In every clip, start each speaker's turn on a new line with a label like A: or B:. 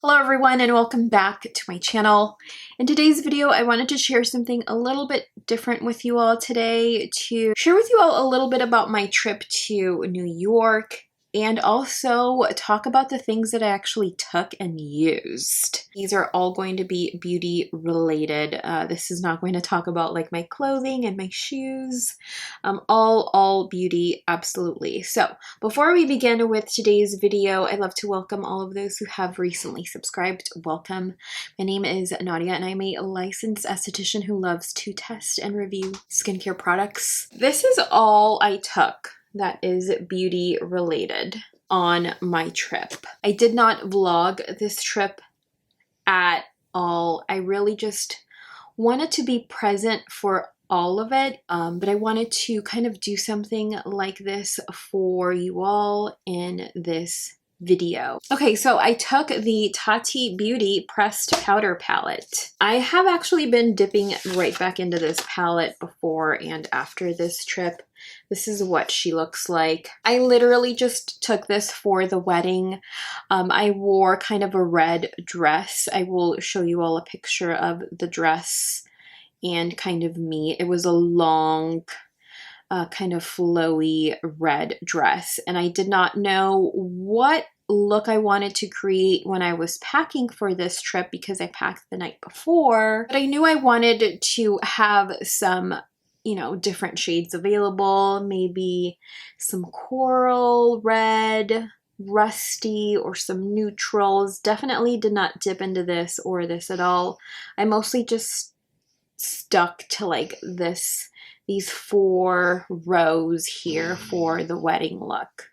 A: Hello everyone and welcome back to my channel. In today's video, I wanted to share something a little bit different with you all today, to share with you all a little bit about my trip to New York and also talk about the things that I actually took and used. These are all going to be beauty related. This is not going to talk about like my clothing and my shoes. All beauty, absolutely. So before we begin with today's video, I'd love to welcome all of those who have recently subscribed. Welcome. My name is Nadia and I'm a licensed esthetician who loves to test and review skincare products. This is all I took that is beauty related on my trip. I did not vlog this trip at all. I really just wanted to be present for all of it, but I wanted to kind of do something like this for you all in this video. Okay, so I took the Tati Beauty Pressed Powder Palette. I have actually been dipping right back into this palette before and after this trip. This is what she looks like. I literally just took this for the wedding. I wore kind of a red dress. I will show you all a picture of the dress and kind of me. It was a long, kind of flowy red dress, and I did not know what look I wanted to create when I was packing for this trip because I packed the night before, but I knew I wanted to have some, you know, different shades available, maybe some coral, red, rusty, or some neutrals. Definitely did not dip into this or this at all. I mostly just stuck to like these 4 rows here for the wedding look.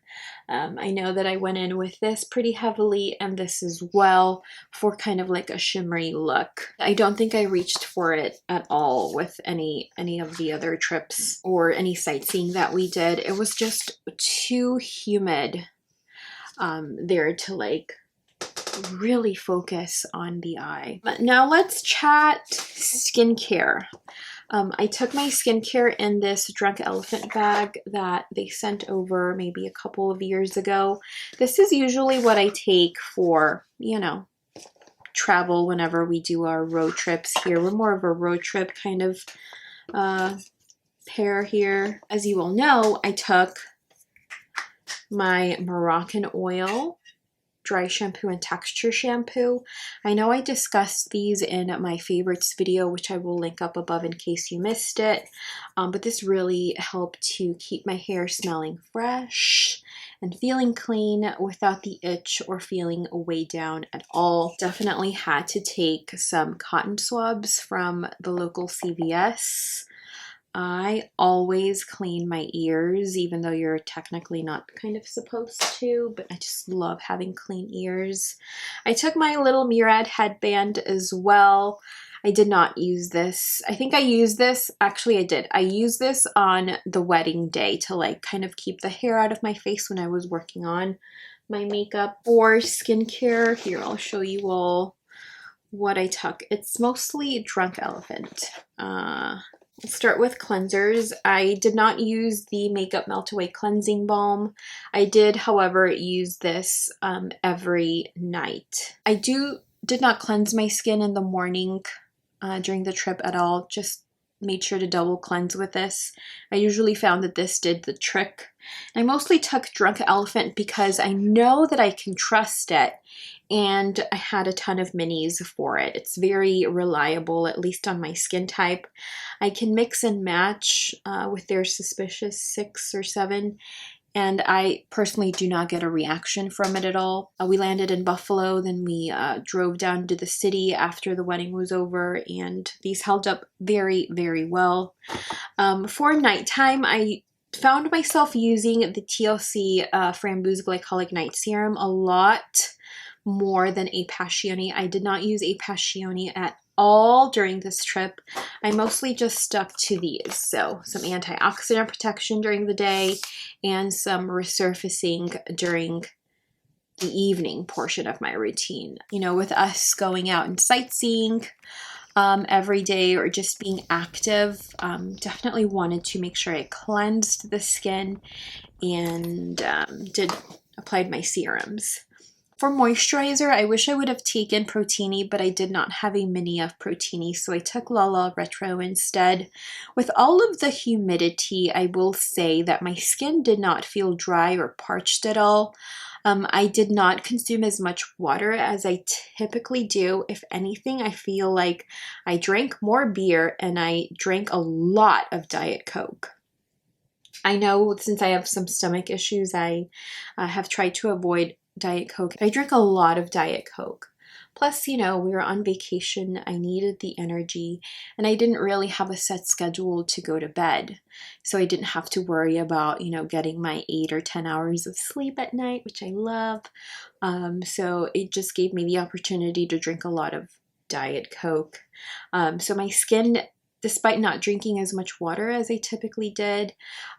A: I know that I went in with this pretty heavily and this as well for kind of like a shimmery look. I don't think I reached for it at all with any of the other trips or any sightseeing that we did. It was just too humid there to like really focus on the eye. But now let's chat skincare. I took my skincare in this Drunk Elephant bag that they sent over maybe a couple of years ago. This is usually what I take for, you know, travel whenever we do our road trips here. We're more of a road trip kind of pair here. As you all know, I took my Moroccan oil, dry shampoo, and texture shampoo. I know I discussed these in my favorites video, which I will link up above in case you missed it, but this really helped to keep my hair smelling fresh and feeling clean without the itch or feeling weighed down at all. Definitely had to take some cotton swabs from the local CVS. I always clean my ears, even though you're technically not kind of supposed to, but I just love having clean ears. I took my little Murad headband as well. I did not use this. I think I used this, actually I did. I used this on the wedding day to like kind of keep the hair out of my face when I was working on my makeup. For skincare, here I'll show you all what I took. It's mostly Drunk Elephant. Let's start with cleansers. I did not use the Makeup Melt Away Cleansing Balm. I did, however, use this every night. I did not cleanse my skin in the morning during the trip at all. Just made sure to double cleanse with this. I usually found that this did the trick. I mostly took Drunk Elephant because I know that I can trust it, and I had a ton of minis for it. It's very reliable, at least on my skin type. I can mix and match with their suspicious 6 or 7, and I personally do not get a reaction from it at all. We landed in Buffalo, then we drove down to the city after the wedding was over, and these held up very, very well. For nighttime, I found myself using the TLC Framboos Glycolic Night Serum a lot more than A Passione. I did not use A Passione at all during this trip. I mostly just stuck to these. So some antioxidant protection during the day and some resurfacing during the evening portion of my routine. You know, with us going out and sightseeing every day or just being active, definitely wanted to make sure I cleansed the skin and applied my serums. For moisturizer, I wish I would have taken Protini, but I did not have a mini of Protini, so I took Lala Retro instead. With all of the humidity, I will say that my skin did not feel dry or parched at all. I did not consume as much water as I typically do. If anything, I feel like I drank more beer and I drank a lot of Diet Coke. I know since I have some stomach issues, I have tried to avoid Diet Coke. I drank a lot of Diet Coke. Plus, you know, we were on vacation, I needed the energy, and I didn't really have a set schedule to go to bed. So I didn't have to worry about, you know, getting my 8 or 10 hours of sleep at night, which I love. So it just gave me the opportunity to drink a lot of Diet Coke. So my skin, despite not drinking as much water as I typically did,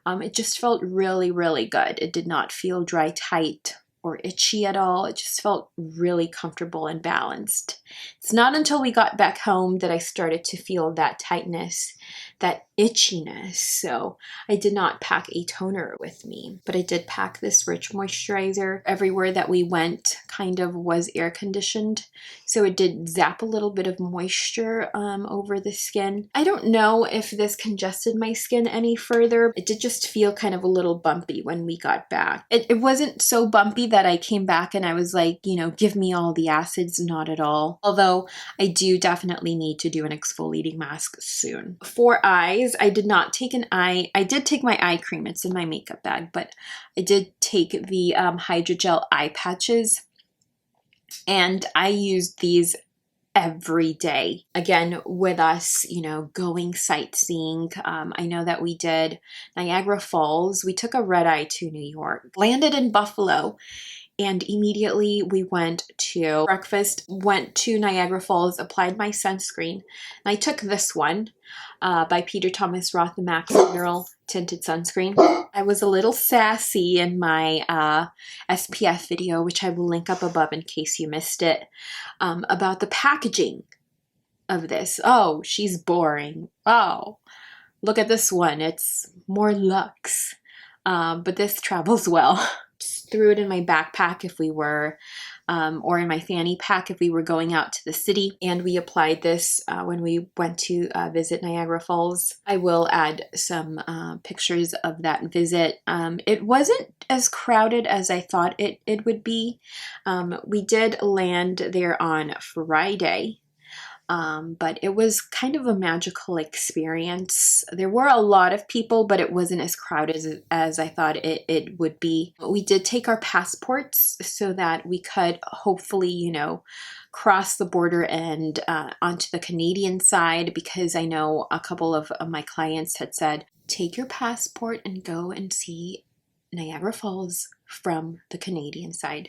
A: it just felt really, really good. It did not feel dry, tight, or itchy at all. It just felt really comfortable and balanced. It's not until we got back home that I started to feel that tightness, that itchiness. So I did not pack a toner with me, but I did pack this rich moisturizer. Everywhere that we went kind of was air conditioned, so it did zap a little bit of moisture over the skin. I don't know if this congested my skin any further. It did just feel kind of a little bumpy when we got back. It wasn't so bumpy that I came back and I was like, you know, give me all the acids, not at all. Although I do definitely need to do an exfoliating mask soon. For eyes, I did not take I did take my eye cream, it's in my makeup bag, but I did take the Hydrogel Eye Patches, and I used these every day. Again, with us, you know, going sightseeing. I know that we did Niagara Falls. We took a red eye to New York, landed in Buffalo, and immediately we went to breakfast, went to Niagara Falls, applied my sunscreen. And I took this one by Peter Thomas Roth, the Max Mineral Tinted Sunscreen. I was a little sassy in my SPF video, which I will link up above in case you missed it, about the packaging of this. Oh, she's boring. Oh, look at this one. It's more luxe, but this travels well. Just threw it in my backpack if we were, or in my fanny pack if we were going out to the city. And we applied this when we went to visit Niagara Falls. I will add some pictures of that visit. It wasn't as crowded as I thought it would be. We did land there on Friday. But it was kind of a magical experience. There were a lot of people, but it wasn't as crowded as I thought it would be. We did take our passports so that we could hopefully, you know, cross the border and onto the Canadian side, because I know a couple of my clients had said, take your passport and go and see Niagara Falls from the Canadian side.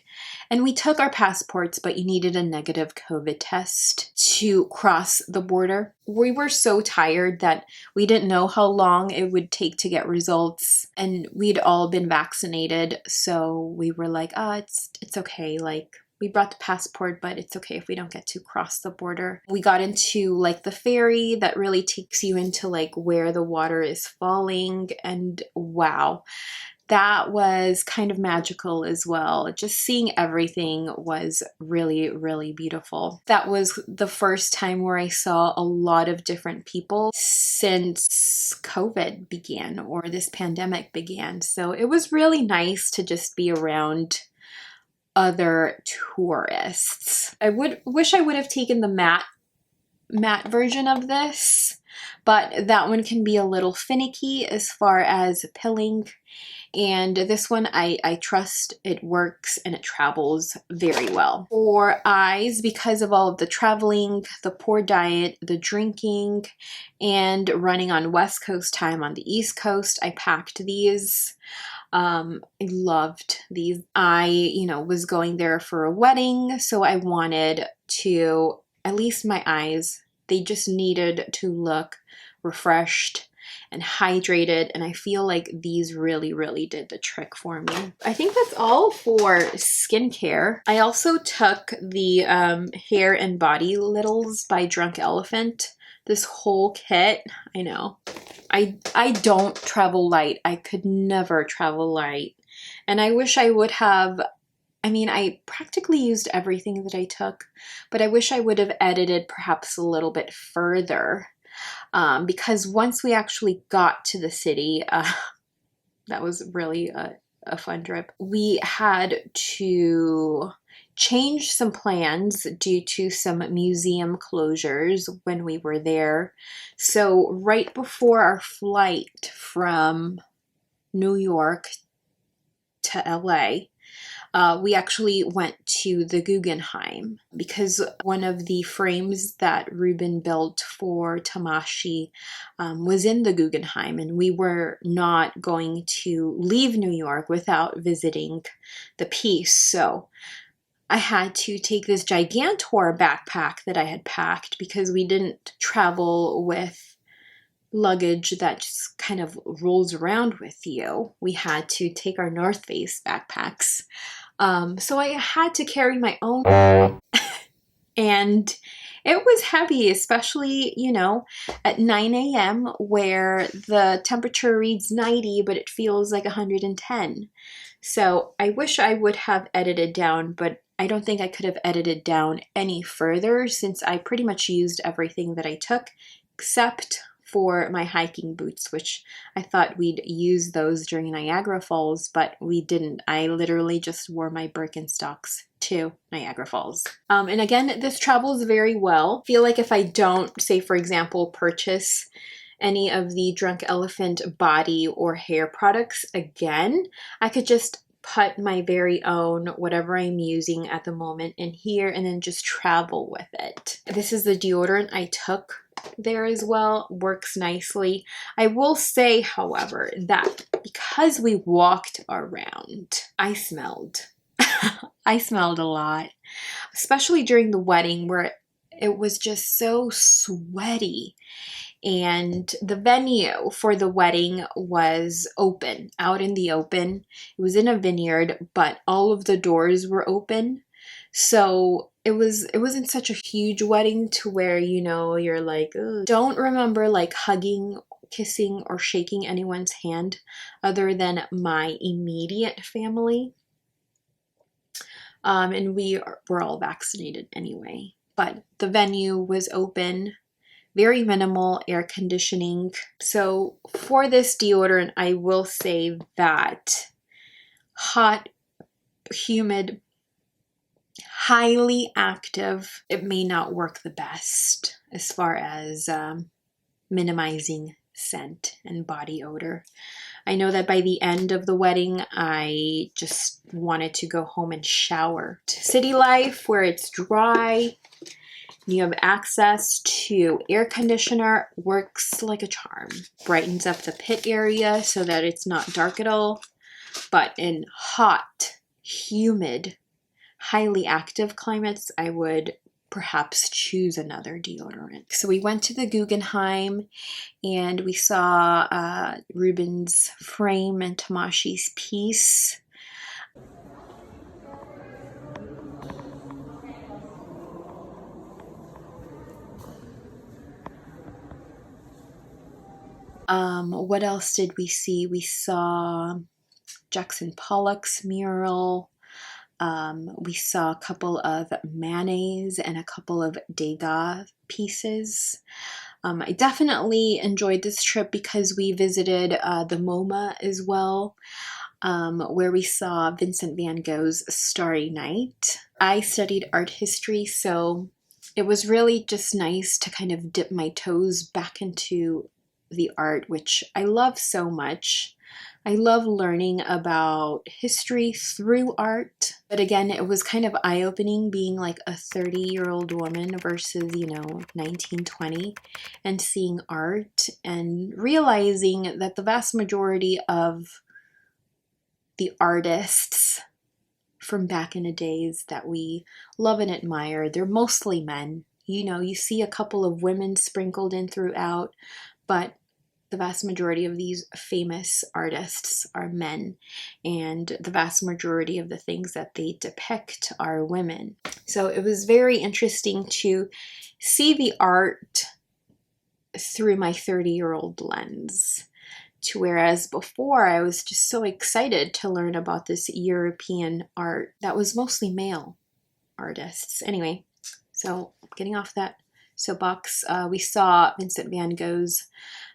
A: And we took our passports, but you needed a negative COVID test to cross the border. We were so tired that we didn't know how long it would take to get results, and we'd all been vaccinated, so we were like, it's okay, like, we brought the passport, but it's okay if we don't get to cross the border. We got into like the ferry that really takes you into like where the water is falling, and wow, that was kind of magical as well. Just seeing everything was really, really beautiful. That was the first time where I saw a lot of different people since COVID began, or this pandemic began. So it was really nice to just be around other tourists. I wish I would have taken the matte version of this, but that one can be a little finicky as far as pilling. And this one, I trust it works and it travels very well. For eyes, because of all of the traveling, the poor diet, the drinking, and running on West Coast time on the East Coast, I packed these. I loved these. I, you know, was going there for a wedding, so I wanted to, at least my eyes, they just needed to look refreshed and hydrated, and I feel like these really, really did the trick for me. I think that's all for skincare. I also took the Hair and Body Littles by Drunk Elephant. This whole kit, I know. I don't travel light. I could never travel light. And I wish I would have I mean, I practically used everything that I took, but I wish I would have edited perhaps a little bit further, because once we actually got to the city, that was really a fun trip. We had to change some plans due to some museum closures when we were there. So right before our flight from New York to LA, we actually went to the Guggenheim because one of the frames that Ruben built for Tamashi was in the Guggenheim, and we were not going to leave New York without visiting the piece. So I had to take this Gigantor backpack that I had packed because we didn't travel with luggage that just kind of rolls around with you. We had to take our North Face backpacks. So I had to carry my own, and it was heavy, especially, you know, at 9 a.m. where the temperature reads 90, but it feels like 110. So I wish I would have edited down, but I don't think I could have edited down any further since I pretty much used everything that I took, except for my hiking boots, which I thought we'd use those during Niagara Falls, but we didn't. I literally just wore my Birkenstocks to Niagara Falls. And again, this travels very well. I feel like if I don't, say for example, purchase any of the Drunk Elephant body or hair products again, I could just put my very own, whatever I'm using at the moment, in here and then just travel with it. This is the deodorant I took there as well. Works nicely. I will say, however, that because we walked around, I smelled. I smelled a lot, especially during the wedding where it was just so sweaty. And the venue for the wedding was open, out in the open. It was in a vineyard, but all of the doors were open. So it wasn't such a huge wedding to where, you know, you're like, ugh. Don't remember like hugging, kissing, or shaking anyone's hand other than my immediate family. And we were all vaccinated anyway. But the venue was open. Very minimal air conditioning. So for this deodorant, I will say that hot, humid, highly active, it may not work the best as far as minimizing scent and body odor. I know that by the end of the wedding, I just wanted to go home and shower. City life where it's dry, you have access to air conditioner, works like a charm. Brightens up the pit area so that it's not dark at all. But in hot, humid, highly active climates, I would perhaps choose another deodorant. So we went to the Guggenheim and we saw Ruben's frame and Tamashi's piece. What else did we see? We saw Jackson Pollock's mural. We saw a couple of Manet's and a couple of Degas pieces. I definitely enjoyed this trip because we visited the MoMA as well, where we saw Vincent van Gogh's Starry Night. I studied art history, so it was really just nice to kind of dip my toes back into the art, which I love so much. I love learning about history through art. But again, it was kind of eye-opening being like a 30-year-old woman versus, you know, 1920 and seeing art and realizing that the vast majority of the artists from back in the days that we love and admire, they're mostly men. You know, you see a couple of women sprinkled in throughout, but the vast majority of these famous artists are men, and the vast majority of the things that they depict are women. So it was very interesting to see the art through my 30-year-old lens. To whereas before I was just so excited to learn about this European art that was mostly male artists. Anyway, so getting off that soapbox, we saw Vincent van Gogh's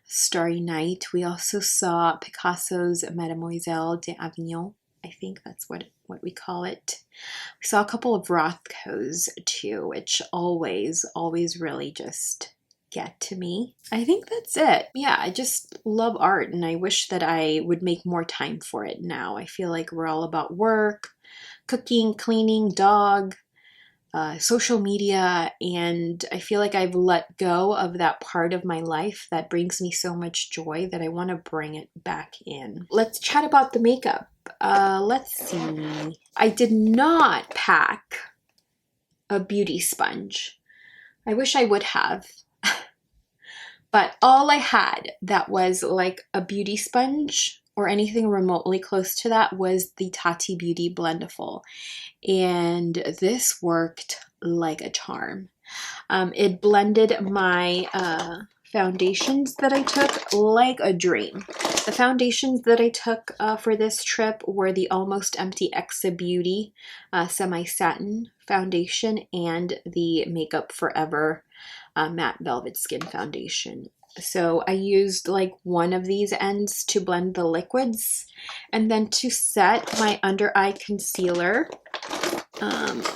A: Starry Night. We also saw Picasso's Mademoiselle d'Avignon. I think that's what we call it. We saw a couple of Rothkos too, which always really just get to me. I think that's it. Yeah, I just love art and I wish that I would make more time for it now. I feel like we're all about work, cooking, cleaning, dog, social media, and I feel like I've let go of that part of my life that brings me so much joy that I want to bring it back in. Let's chat about the makeup. Let's see. I did not pack a beauty sponge. I wish I would have. But all I had that was like a beauty sponge or anything remotely close to that was the Tati Beauty Blendiful. And this worked like a charm. It blended my foundations that I took like a dream. The foundations that I took for this trip were the Almost Empty Exa Beauty Semi-Satin Foundation and the Makeup Forever Matte Velvet Skin Foundation. So I used like one of these ends to blend the liquids, and then to set my under eye concealer,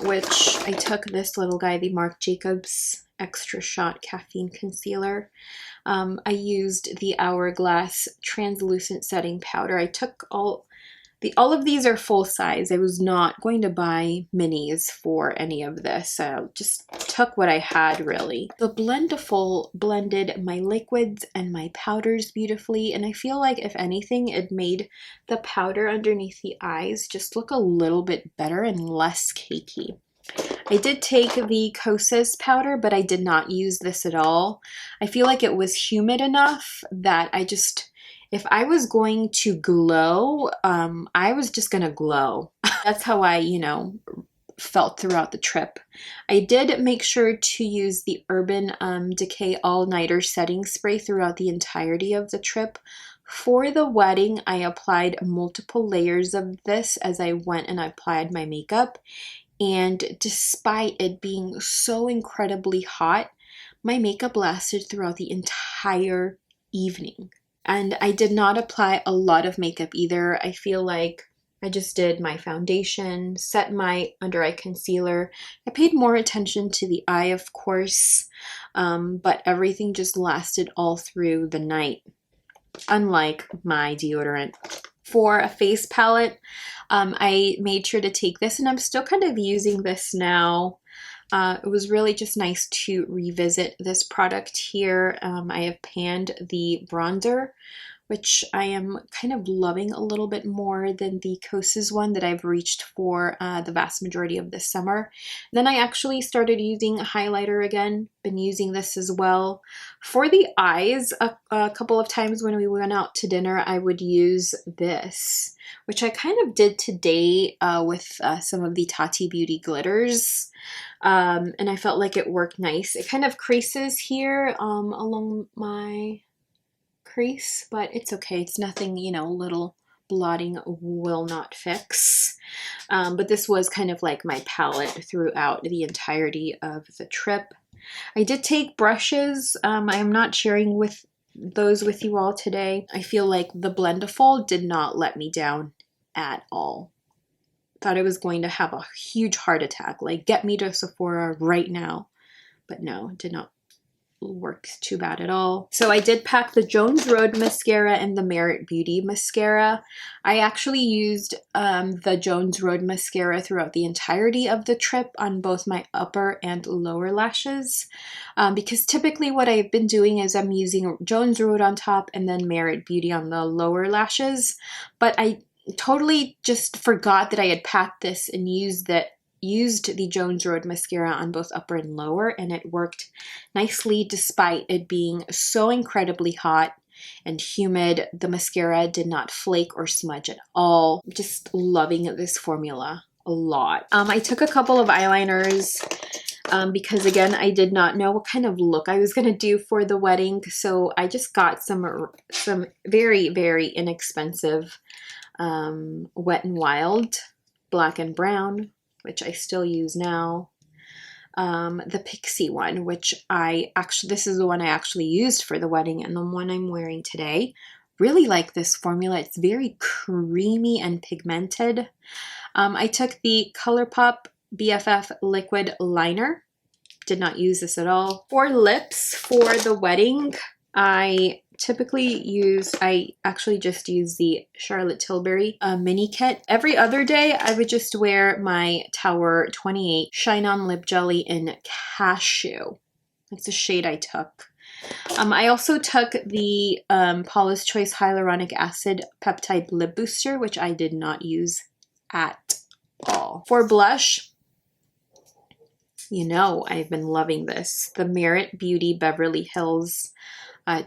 A: which I took this little guy, the Marc Jacobs Extra Shot Caffeine Concealer. I used the Hourglass Translucent Setting Powder. I took all of these are full size. I was not going to buy minis for any of this. I just took what I had really. The Blendiful blended my liquids and my powders beautifully, and I feel like if anything, it made the powder underneath the eyes just look a little bit better and less cakey. I did take the Kosas powder, but I did not use this at all. I feel like it was humid enough that if I was going to glow, I was just gonna glow. That's how I, felt throughout the trip. I did make sure to use the Urban Decay All-Nighter Setting Spray throughout the entirety of the trip. For the wedding, I applied multiple layers of this as I went and I applied my makeup. And despite it being so incredibly hot, my makeup lasted throughout the entire evening. And I did not apply a lot of makeup either. I feel like I just did my foundation, set my under eye concealer. I paid more attention to the eye, of course, but everything just lasted all through the night, unlike my deodorant. For a face palette, I made sure to take this, and I'm still kind of using this now. It was really just nice to revisit this product here. I have panned the bronzer, which I am kind of loving a little bit more than the Kosas one that I've reached for the vast majority of this summer. Then I actually started using highlighter again, been using this as well. For the eyes, a couple of times when we went out to dinner, I would use this, which I kind of did today with some of the Tati Beauty glitters. And I felt like it worked nice. It kind of creases here along my crease, but it's okay. It's nothing, little blotting will not fix. But this was kind of like my palette throughout the entirety of the trip. I did take brushes. I am not sharing those with you all today. I feel like the Blendiful did not let me down at all. Thought I was going to have a huge heart attack, like get me to Sephora right now. But no, it did not work too bad at all. So I did pack the Jones Road mascara and the Merit Beauty mascara. I actually used the Jones Road mascara throughout the entirety of the trip on both my upper and lower lashes, because typically what I've been doing is I'm using Jones Road on top and then Merit Beauty on the lower lashes, but I totally just forgot that I had packed this and used the Jones Road mascara on both upper and lower, and it worked nicely despite it being so incredibly hot and humid. The mascara did not flake or smudge at all. Just loving this formula a lot. I took a couple of eyeliners. because again, I did not know what kind of look I was going to do for the wedding. So I just got some very, very inexpensive Wet n Wild black and brown, which I still use now. The Pixie one, which this is the one I actually used for the wedding, and the one I'm wearing today. Really like this formula. It's very creamy and pigmented. I took the ColourPop BFF liquid liner. Did not use this at all. For lips for the wedding, I actually just use the Charlotte Tilbury mini kit. Every other day, I would just wear my Tower 28 Shine On Lip Jelly in Cashew. That's the shade I took. I also took the Paula's Choice Hyaluronic Acid Peptide Lip Booster, which I did not use at all. For blush, you know I've been loving this. The Merit Beauty Beverly Hills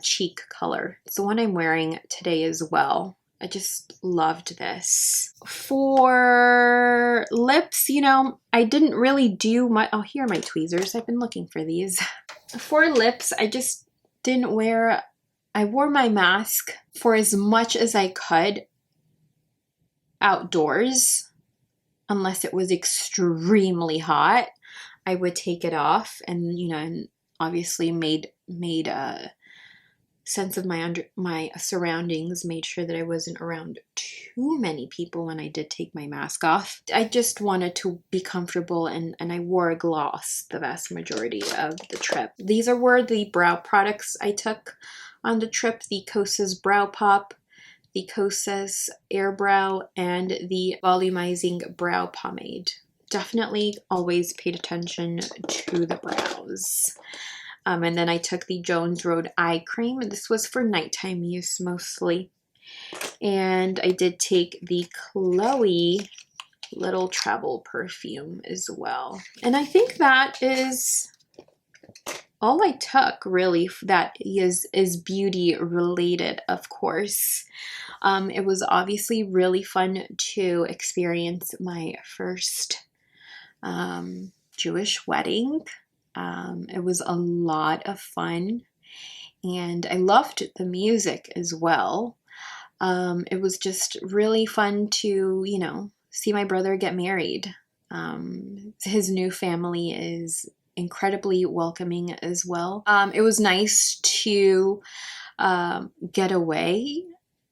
A: cheek color. It's the one I'm wearing today as well. I just loved this. For lips, you know, I didn't really do much. Oh, here are my tweezers. I've been looking for these. For lips, I just didn't wear, I wore my mask for as much as I could outdoors, unless it was extremely hot. I would take it off, and you know, and obviously made a sense of my surroundings, made sure that I wasn't around too many people when I did take my mask off. I just wanted to be comfortable, and I wore a gloss the vast majority of the trip. These were the brow products I took on the trip: the Kosas Brow Pop, the Kosas Air Brow, and the Volumizing Brow Pomade. Definitely always paid attention to the brows. And then I took the Jones Road Eye Cream. This was for nighttime use mostly. And I did take the Chloe Little Travel Perfume as well. And I think that is all I took, really, that is beauty related, of course. It was obviously really fun to experience my first Jewish wedding. It was a lot of fun, and I loved the music as well. It was just really fun to, you know, see my brother get married. His new family is incredibly welcoming as well. It was nice to get away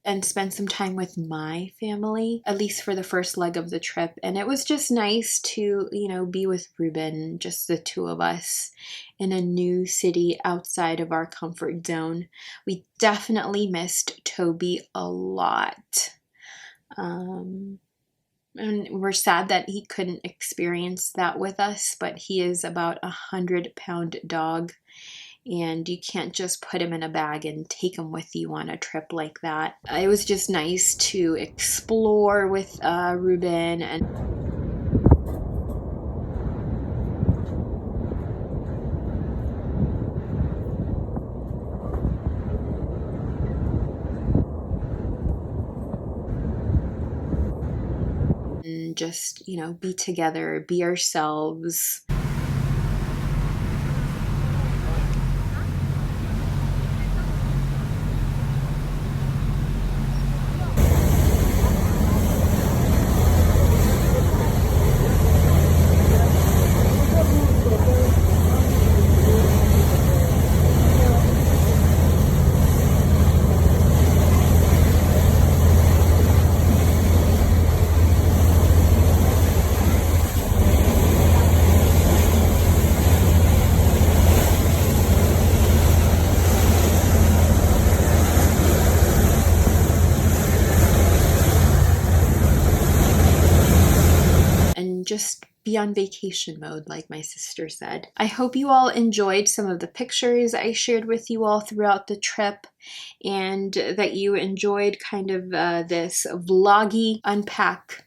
A: and spend some time with my family, at least for the first leg of the trip. And it was just nice to, you know, be with Ruben, just the two of us in a new city outside of our comfort zone. We definitely missed Toby a lot. And we're sad that he couldn't experience that with us, but he is about 100-pound dog, and you can't just put him in a bag and take him with you on a trip like that. It was just nice to explore with Ruben and just, you know, be together, be ourselves. Just be on vacation mode, like my sister said. I hope you all enjoyed some of the pictures I shared with you all throughout the trip, and that you enjoyed kind of this vloggy unpack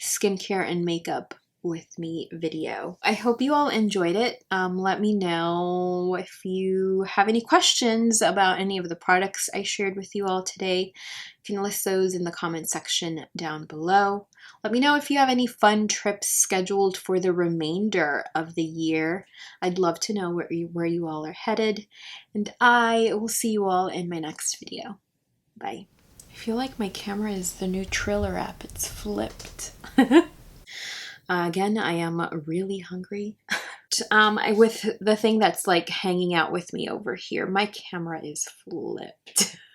A: skincare and makeup with me video. I hope you all enjoyed it. Let me know if you have any questions about any of the products I shared with you all today. You can list those in the comment section down below. Let me know if you have any fun trips scheduled for the remainder of the year. I'd love to know where you all are headed, and I will see you all in my next video. Bye. I feel like my camera is the new Triller app. It's flipped. Again, I am really hungry. With the thing that's like hanging out with me over here, my camera is flipped.